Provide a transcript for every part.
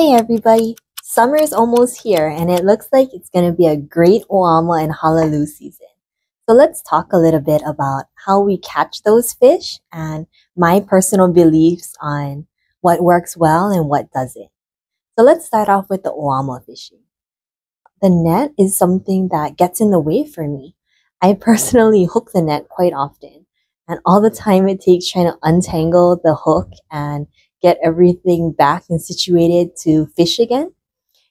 Hey everybody! Summer is almost here and it looks like it's going to be a great Oama and Halalu season. So let's talk a little bit about how we catch those fish and my personal beliefs on what works well and what doesn't. So let's start off with the Oama fishing. The net is something that gets in the way for me. I personally hook the net quite often, and all the time it takes trying to untangle the hook and get everything back and situated to fish again,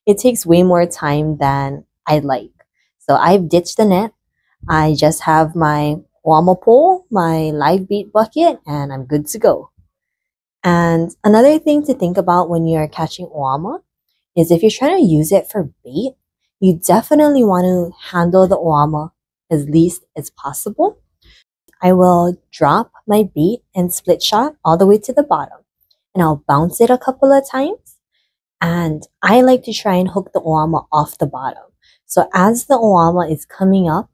it takes way more time than I'd like. So I've ditched the net. I just have my Oama pole, my live bait bucket, and I'm good to go. And another thing to think about when you're catching Oama is if you're trying to use it for bait, you definitely want to handle the Oama as least as possible. I will drop my bait and split shot all the way to the bottom, and I'll bounce it a couple of times. And I like to try and hook the Oama off the bottom. So as the Oama is coming up,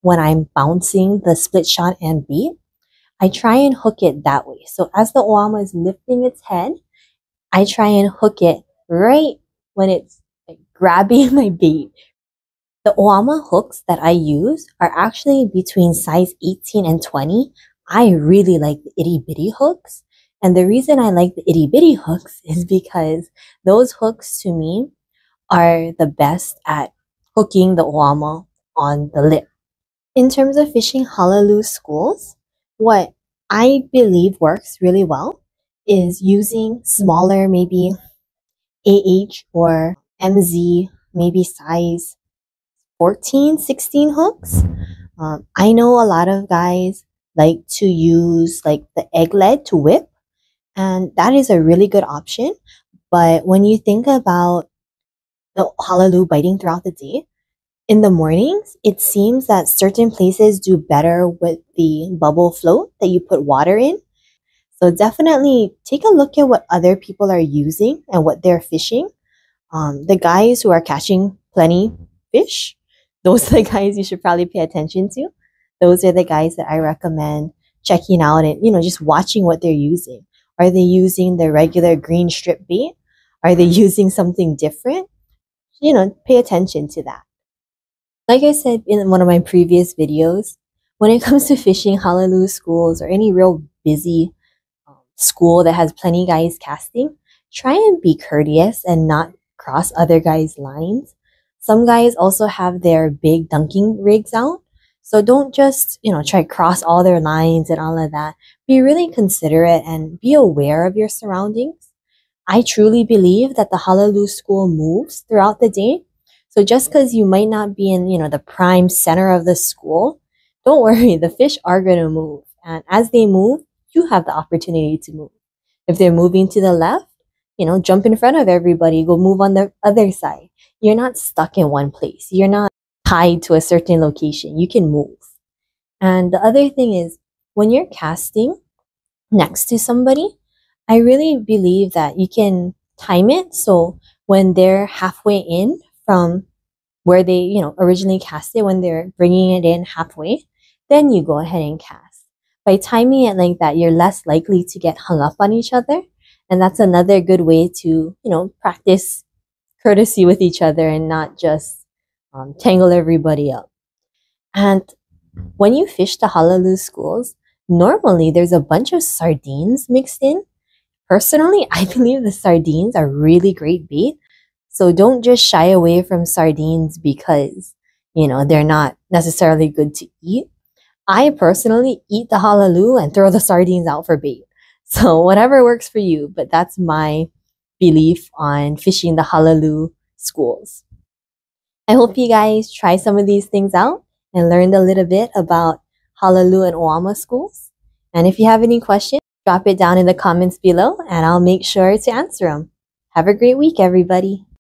when I'm bouncing the split shot and bait, I try and hook it that way. So as the Oama is lifting its head, I try and hook it right when it's grabbing my bait. The Oama hooks that I use are actually between size 18 and 20. I really like the itty bitty hooks. And the reason I like the itty bitty hooks is because those hooks to me are the best at hooking the Oama on the lip. In terms of fishing Halalu schools, what I believe works really well is using smaller, maybe AH or MZ, maybe size 14, 16 hooks. I know a lot of guys like to use like the egg lead to whip, and that is a really good option. But when you think about the Halalu biting throughout the day, in the mornings, it seems that certain places do better with the bubble float that you put water in. So definitely take a look at what other people are using and what they're fishing. The guys who are catching plenty fish, those are the guys you should probably pay attention to. Those are the guys that I recommend checking out and, just watching what they're using. Are they using the regular green strip bait? Are they using something different? Pay attention to that. Like I said in one of my previous videos, when it comes to fishing Halalu schools or any real busy school that has plenty guys casting, try and be courteous and not cross other guys' lines. Some guys also have their big dunking rigs out. So don't just, try to cross all their lines and all of that. Be really considerate and be aware of your surroundings. I truly believe that the Halalu school moves throughout the day. So just because you might not be in, the prime center of the school, don't worry, the fish are going to move. And as they move, you have the opportunity to move. If they're moving to the left, jump in front of everybody, go move on the other side. You're not stuck in one place. You're not tied to a certain location. You can move. And the other thing is, when you're casting next to somebody, I really believe that you can time it. So when they're halfway in from where they, originally cast it, when they're bringing it in halfway, then you go ahead and cast. By timing it like that, you're less likely to get hung up on each other. And that's another good way to, practice courtesy with each other and not just tangle everybody up. And when you fish the Halalu schools, normally there's a bunch of sardines mixed in. Personally, I believe the sardines are really great bait. So don't just shy away from sardines because, they're not necessarily good to eat. I personally eat the Halalu and throw the sardines out for bait. So whatever works for you, but that's my belief on fishing the Halalu schools. I hope you guys try some of these things out and learned a little bit about Halalu and Oama schools. And if you have any questions, drop it down in the comments below and I'll make sure to answer them. Have a great week, everybody.